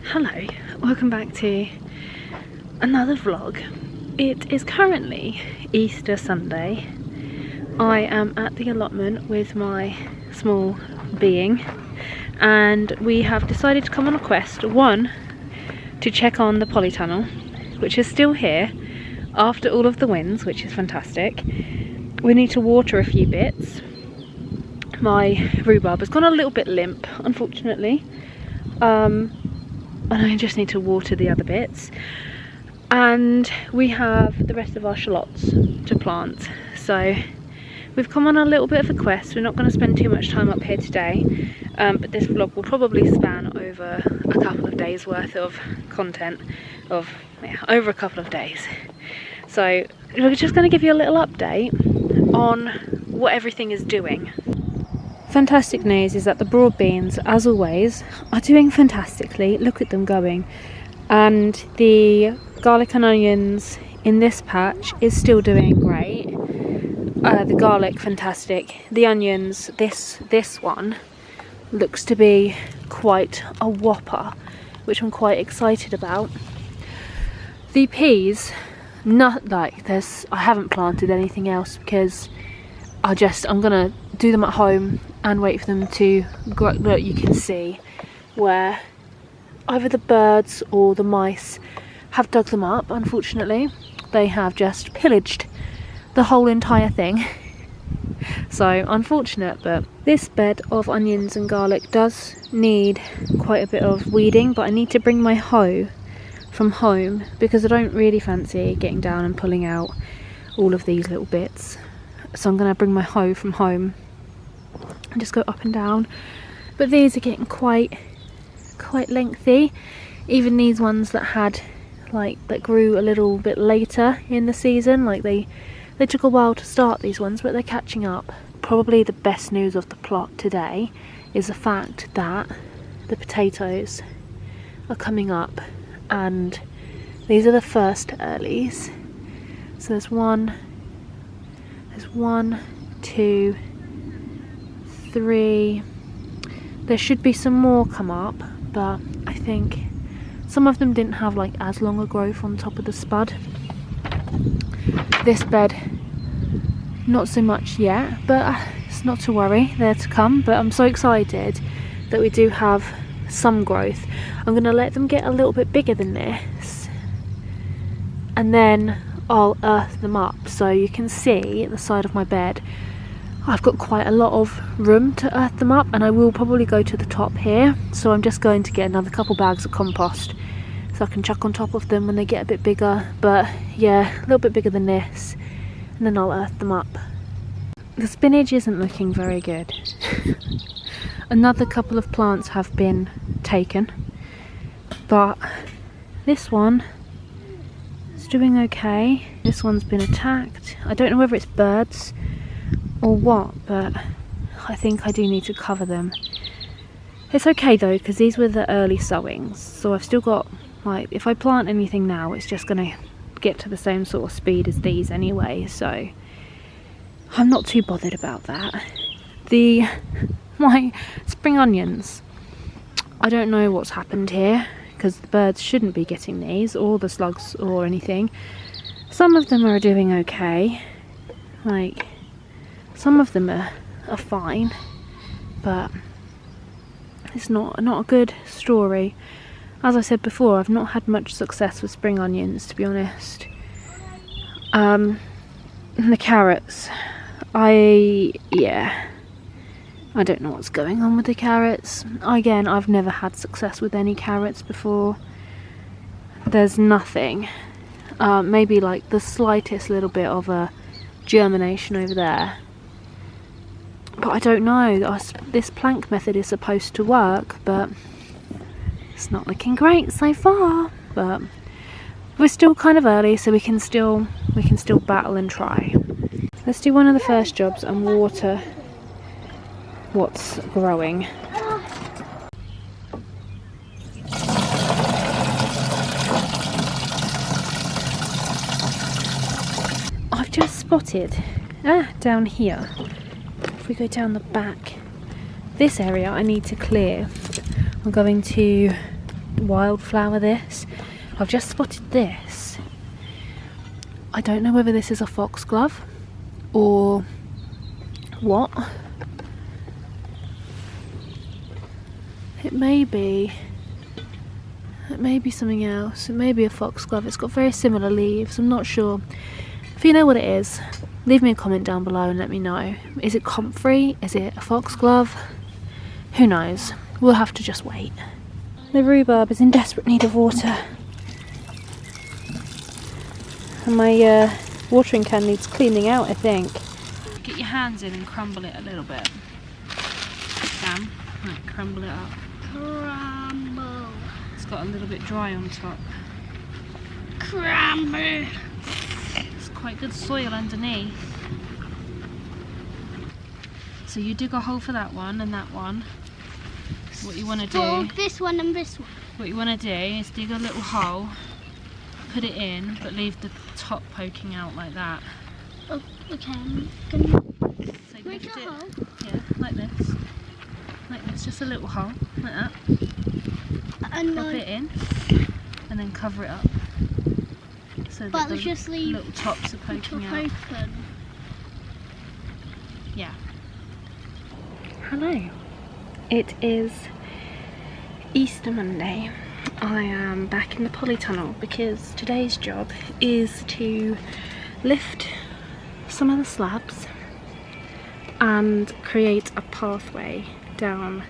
Hello, welcome back to another vlog. It is currently Easter Sunday. I am at the allotment with my small being and we have decided to come on a quest. One, to check on the polytunnel, which is still here after all of the winds, which is fantastic. We need to water a few bits. My rhubarb has gone a little bit limp, unfortunately. And I just need to water the other bits. And we have the rest of our shallots to plant. So we've come on a little bit of a quest. We're not going to spend too much time up here today, but this vlog will probably span over a couple of days worth of content, over a couple of days. So we're just going to give you a little update on what everything is doing. Fantastic news is that the broad beans, as always, are doing fantastically. Look at them going. And the garlic and onions in this patch is still doing great. The garlic, fantastic. The onions, this one looks to be quite a whopper, which I'm quite excited about. The peas, not like this. I haven't planted anything else because I'm gonna do them at home and wait for them to grow. Look, you can see where either the birds or the mice have dug them up. Unfortunately, they have just pillaged the whole entire thing. So unfortunate, but this bed of onions and garlic does need quite a bit of weeding, but I need to bring my hoe from home because I don't really fancy getting down and pulling out all of these little bits. So I'm going to bring my hoe from home and just go up and down. But these are getting quite lengthy. Even these ones that grew a little bit later in the season, like they took a while to start, these ones, but they're catching up. Probably the best news of the plot today is the fact that the potatoes are coming up, and these are the first earlies. So there's one, 2, 3. There should be some more come up, but I think some of them didn't have like as long a growth on top of the spud. This bed, not so much yet, but it's not to worry, they're to come. But I'm so excited that we do have some growth. I'm going to let them get a little bit bigger than this, and then I'll earth them up. So you can see at the side of my bed I've got quite a lot of room to earth them up, and I will probably go to the top here. So I'm just going to get another couple bags of compost so I can chuck on top of them when they get a bit bigger. But yeah, a little bit bigger than this, and then I'll earth them up. The spinach isn't looking very good. Another couple of plants have been taken, but this one is doing okay. This one's been attacked. I don't know whether it's birds or what, but I think I do need to cover them. It's okay though, because these were the early sowings, so I've still got, like, if I plant anything now it's just gonna get to the same sort of speed as these anyway, so I'm not too bothered about that. My spring onions, I don't know what's happened here, because the birds shouldn't be getting these, or the slugs or anything. Some of them are doing okay, like some of them are fine, but it's not a good story. As I said before, I've not had much success with spring onions, to be honest. The carrots, I don't know what's going on with the carrots. Again, I've never had success with any carrots before. There's nothing. Maybe like the slightest little bit of a germination over there. But I don't know. This plank method is supposed to work, but it's not looking great so far. But we're still kind of early, so we can still battle and try. Let's do one of the first jobs and water what's growing. I've just spotted down here, if we go down the back, this area I need to clear. I'm going to wildflower this. I've just spotted this. I don't know whether this is a foxglove or what. It may be something else. It may be a foxglove. It's got very similar leaves. I'm not sure. If you know what it is, leave me a comment down below and let me know. Is it comfrey? Is it a foxglove? Who knows? We'll have to just wait. The rhubarb is in desperate need of water. And my watering can needs cleaning out, I think. Get your hands in and crumble it a little bit. Sam, right, crumble it up. Crumble. It's got a little bit dry on top. Crumble. It's quite good soil underneath. So you dig a hole for that one and that one. What you want to do, this one and this one. what you want to do is dig a little hole, put it in, but leave the top poking out like that. Oh, okay. I'm gonna So make lift a it, hole. yeah, like this, just a little hole, like that. And Pop it in, and then cover it up, so but that the just leave little tops are the poking top out. open. Yeah. Hello. It is Easter Monday. I am back in the polytunnel because today's job is to lift some of the slabs and create a pathway down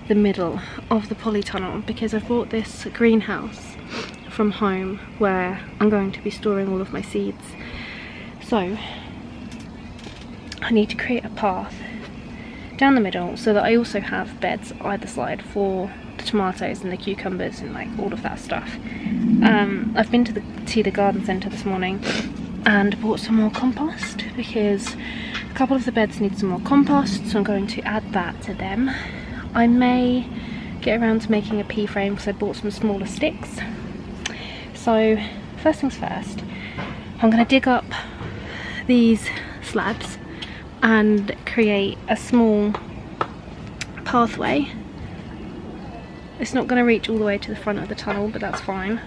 the middle of the polytunnel, because I've bought this greenhouse from home where I'm going to be storing all of my seeds. So I need to create a path down the middle so that I also have beds either side for the tomatoes and the cucumbers and like all of that stuff. I've been to the garden centre this morning and bought some more compost because a couple of the beds need some more compost, so I'm going to add that to them. I may get around to making a pea frame because I bought some smaller sticks. So first things first, I'm going to dig up these slabs and create a small pathway. It's not going to reach all the way to the front of the tunnel, but that's fine.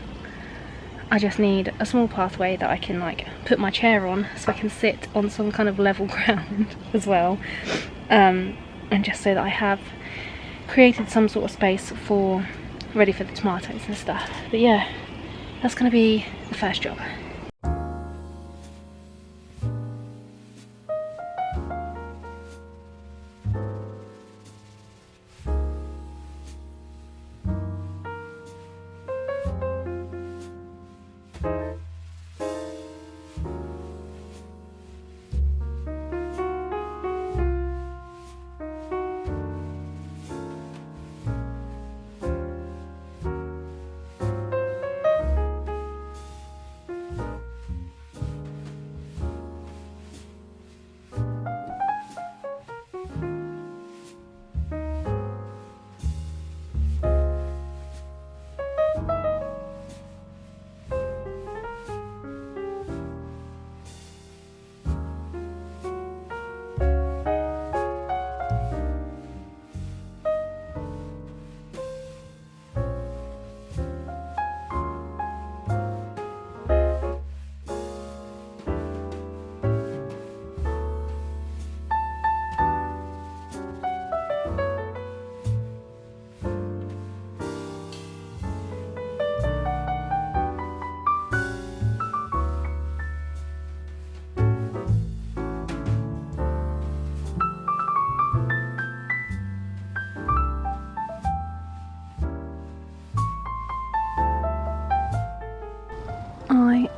I just need a small pathway that I can like put my chair on so I can sit on some kind of level ground as well, and just so that I have created some sort of space for ready for the tomatoes and stuff. But yeah, that's going to be the first job.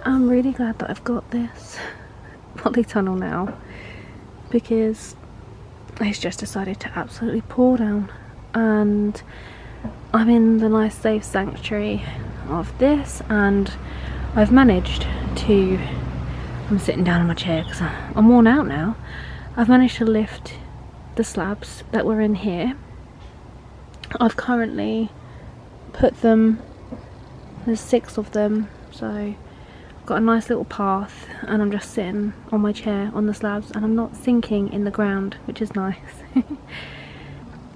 I'm really glad that I've got this polytunnel now, because it's just decided to absolutely pour down, and I'm in the nice safe sanctuary of this, and I've managed to, I'm sitting down in my chair because I'm worn out now. I've managed to lift the slabs that were in here. I've currently put them, there's 6 of them, so got a nice little path, and I'm just sitting on my chair on the slabs and I'm not sinking in the ground, which is nice.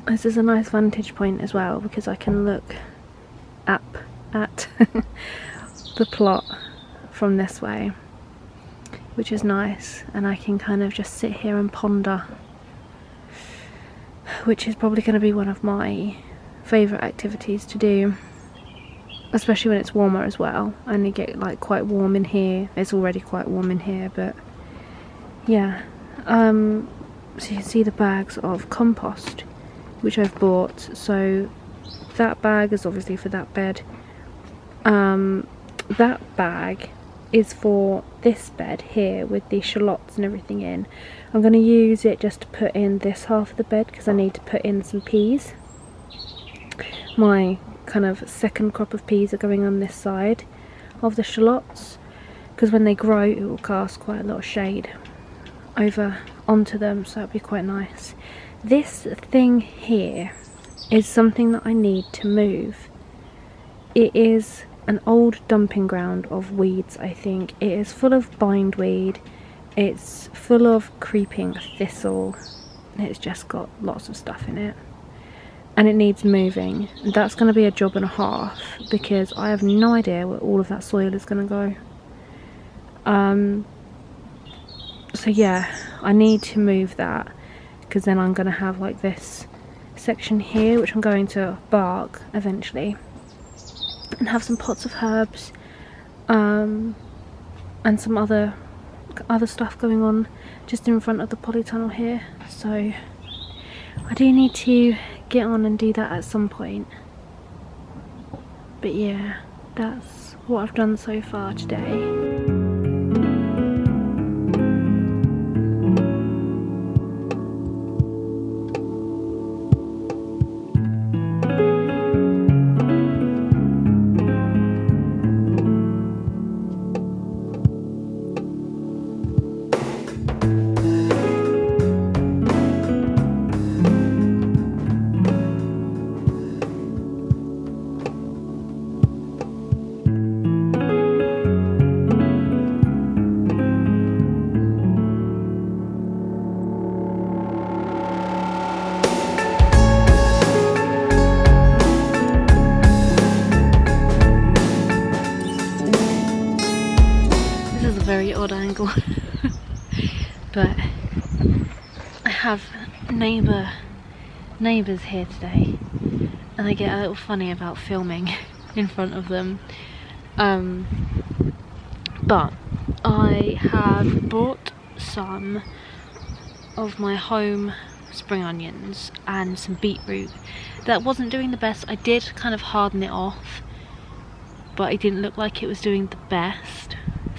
This is a nice vantage point as well because I can look at the plot from this way, which is nice, and I can kind of just sit here and ponder, which is probably going to be one of my favourite activities to do, especially when it's warmer as well. I only get like quite warm in here. It's already quite warm in here, but yeah. So you can see the bags of compost which I've bought. So that bag is obviously for that bed. That bag is for this bed here with the shallots and everything in. I'm going to use it just to put in this half of the bed because I need to put in some peas. My kind of second crop of peas are going on this side of the shallots, because when they grow it will cast quite a lot of shade over onto them, so that'll be quite nice. This thing here is something that I need to move. It is an old dumping ground of weeds, I think. It is full of bindweed, it's full of creeping thistle, it's just got lots of stuff in it, and it needs moving. That's going to be a job and a half because I have no idea where all of that soil is going to go. So yeah, I need to move that, because then I'm going to have like this section here which I'm going to bark eventually, and have some pots of herbs and some other stuff going on just in front of the polytunnel here. So I do need to get on and do that at some point. But yeah, that's what I've done so far today. Very odd angle but I have neighbours here today, and I get a little funny about filming in front of them, but I have bought some of my home spring onions and some beetroot. That wasn't doing the best. I did kind of harden it off, but it didn't look like it was doing the best.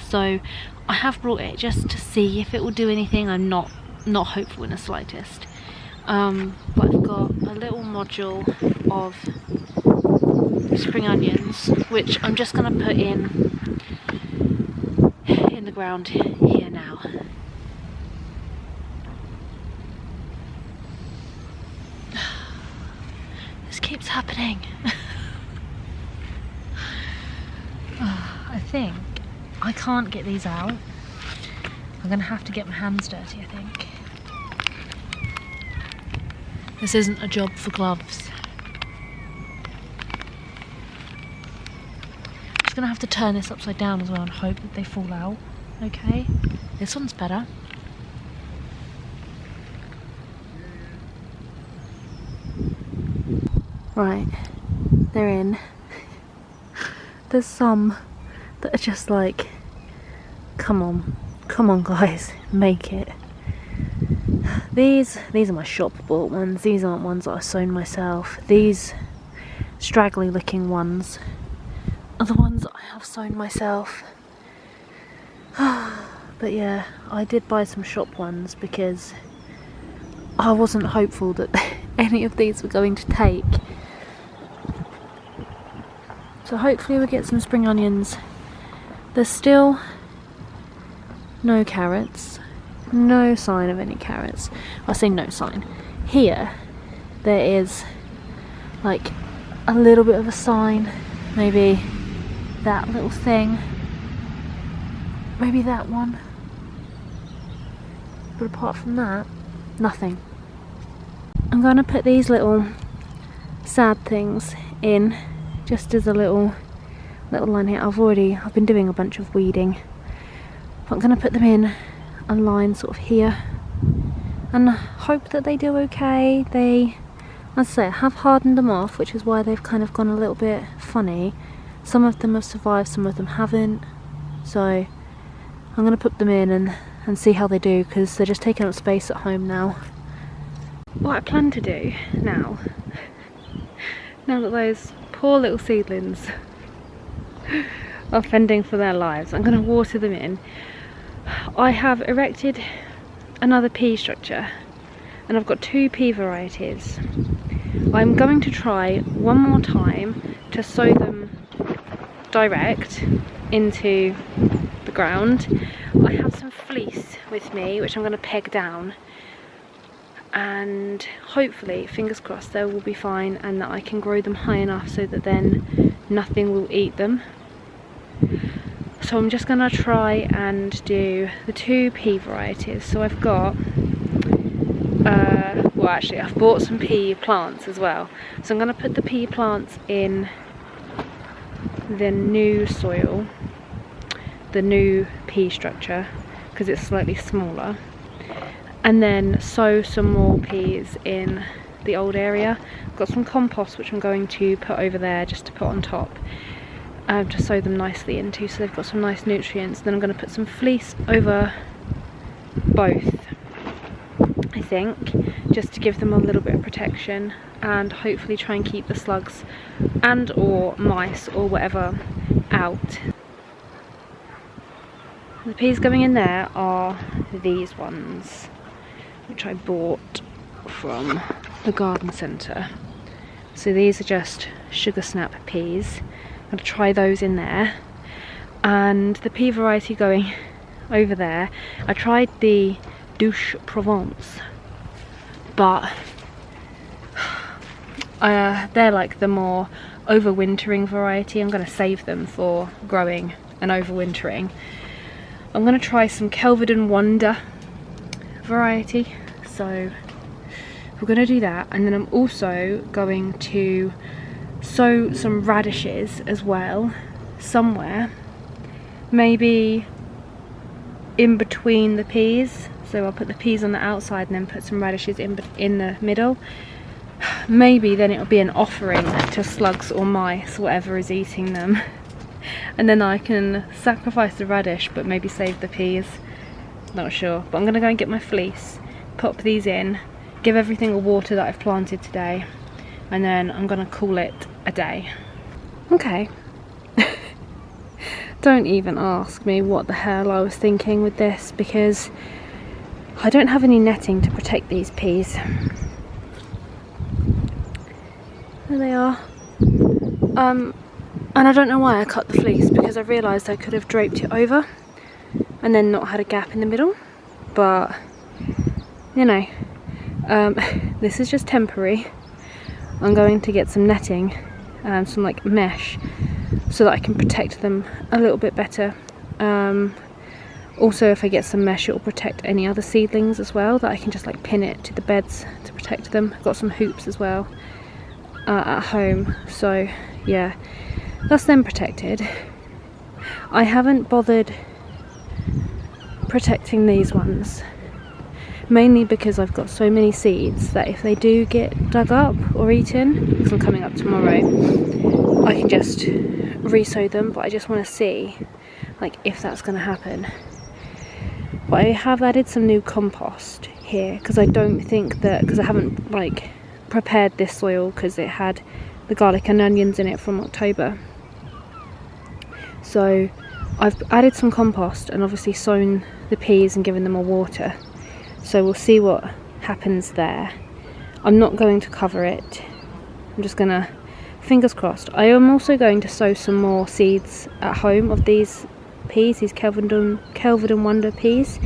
So I have brought it just to see if it will do anything. I'm not hopeful in the slightest. But I've got a little module of spring onions, which I'm just going to put in the ground here now. This keeps happening. I think I can't get these out. I'm going to have to get my hands dirty, I think. This isn't a job for gloves. I'm just going to have to turn this upside down as well and hope that they fall out. Okay, this one's better. Right, they're in. There's some that are just like, come on guys, make it. These are my shop bought ones. These aren't ones that I've sown myself. These straggly looking ones are the ones that I have sown myself. But yeah, I did buy some shop ones because I wasn't hopeful that any of these were going to take. So hopefully we'll get some spring onions. There's still no carrots. No sign of any carrots. I say no sign. Here, there is like a little bit of a sign. Maybe that little thing. Maybe that one. But apart from that, nothing. I'm going to put these little sad things in just as a little little line here. I've been doing a bunch of weeding. But I'm going to put them in a line sort of here and hope that they do okay. They, as I say, I have hardened them off, which is why they've kind of gone a little bit funny. Some of them have survived, some of them haven't. So I'm going to put them in and see how they do, because they're just taking up space at home now. What I plan to do now that those poor little seedlings are fending for their lives, I'm going to water them in. I have erected another pea structure and I've got 2 pea varieties. I'm going to try one more time to sow them direct into the ground. I have some fleece with me which I'm going to peg down, and hopefully, fingers crossed, they will be fine and that I can grow them high enough so that then nothing will eat them. So I'm just going to try and do the 2 pea varieties. So I've got, well actually I've bought some pea plants as well. So I'm going to put the pea plants in the new soil, the new pea structure, because it's slightly smaller. And then sow some more peas in the old area. I've got some compost which I'm going to put over there just to put on top. To sow them nicely into, so they've got some nice nutrients. Then I'm going to put some fleece over both, I think, just to give them a little bit of protection, and hopefully try and keep the slugs and or mice or whatever out. The peas going in there are these ones, which I bought from the garden centre. So these are just sugar snap peas. I'm going to try those in there. And the pea variety going over there, I tried the Douche Provence, but they're like the more overwintering variety. I'm going to save them for growing and overwintering. I'm going to try some Kelvedon Wonder variety, so we're going to do that. And then I'm also going to sow some radishes as well somewhere, maybe in between the peas. So I'll put the peas on the outside and then put some radishes in the middle. Maybe then it'll be an offering to slugs or mice, whatever is eating them. And then I can sacrifice the radish but maybe save the peas. Not sure, but I'm going to go and get my fleece, pop these in, give everything a water that I've planted today, and then I'm going to call it a day. Okay. Don't even ask me what the hell I was thinking with this, because I don't have any netting to protect these peas. There they are. And I don't know why I cut the fleece, because I realised I could have draped it over and then not had a gap in the middle, but you know, this is just temporary. I'm going to get some netting, some like mesh, so that I can protect them a little bit better. Also, if I get some mesh, it will protect any other seedlings as well, that I can just like pin it to the beds to protect them. I've got some hoops as well at home, so yeah, that's them protected. I haven't bothered protecting these ones, mainly because I've got so many seeds that if they do get dug up or eaten, because I'm coming up tomorrow, I can just re-sow them. But I just want to see like if that's going to happen. But I have added some new compost here, because I don't think that, because I haven't like prepared this soil, because it had the garlic and onions in it from October. So I've added some compost and obviously sown the peas and given them a water. So we'll see what happens there. I'm not going to cover it. I'm just gonna, fingers crossed. I am also going to sow some more seeds at home of these peas, these Kelvedon Wonder peas,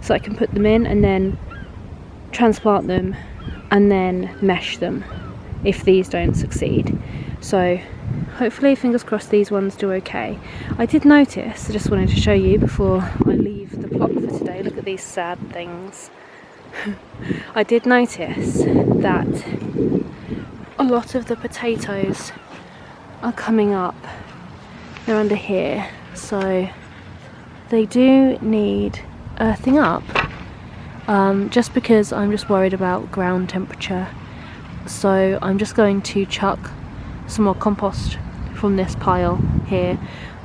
so I can put them in and then transplant them and then mesh them if these don't succeed. So hopefully, fingers crossed, these ones do okay. I did notice, I just wanted to show you before I leave the plot for today, look at these sad things. I did notice that a lot of the potatoes are coming up they're under here, so they do need earthing up, just because I'm just worried about ground temperature. So I'm just going to chuck some more compost from this pile here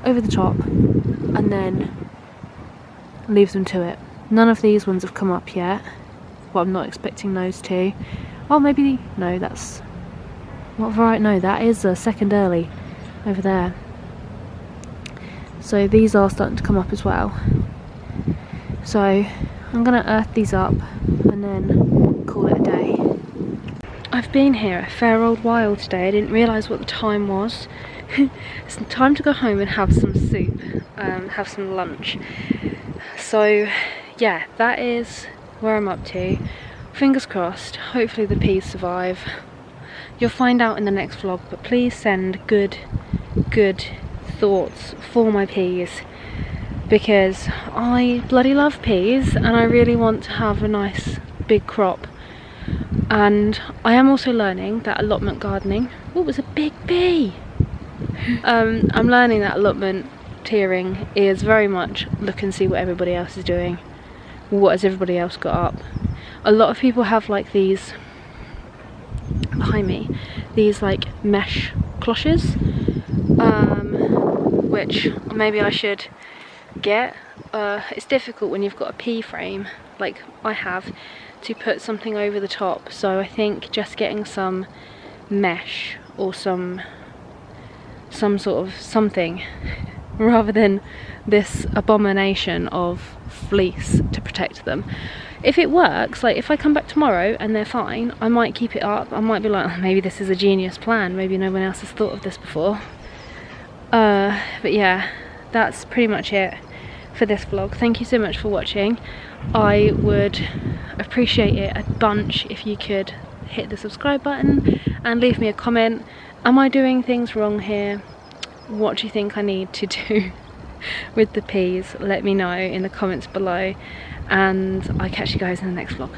over the top and then leave them to it. None of these ones have come up yet, but I'm not expecting those to. Oh, maybe, no, that's what variety? No, that is a second early over there. So these are starting to come up as well. So I'm gonna earth these up and then call it a day. I've been here a fair old while today. I didn't realise what the time was. It's time to go home and have some soup, have some lunch. So yeah, that is where I'm up to. Fingers crossed, hopefully the peas survive. You'll find out in the next vlog, but please send good thoughts for my peas, because I bloody love peas and I really want to have a nice big crop. And I am also learning that allotment gardening, oh, it was a big bee! I'm learning that allotment tiering is very much look and see what everybody else is doing. What has everybody else got up? A lot of people have like these, behind me, these like mesh cloches, which maybe I should get. It's difficult when you've got a pea frame like I have to put something over the top, so I think just getting some mesh or some sort of something rather than this abomination of fleece to protect them. If it works, like if I come back tomorrow and they're fine, I might keep it up. I might be like, oh, maybe this is a genius plan, maybe no one else has thought of this before. But yeah, that's pretty much it for this vlog. Thank you so much for watching. I would appreciate it a bunch if you could hit the subscribe button and leave me a comment. Am I doing things wrong here? What do you think I need to do with the peas? Let me know in the comments below, and I'll catch you guys in the next vlog.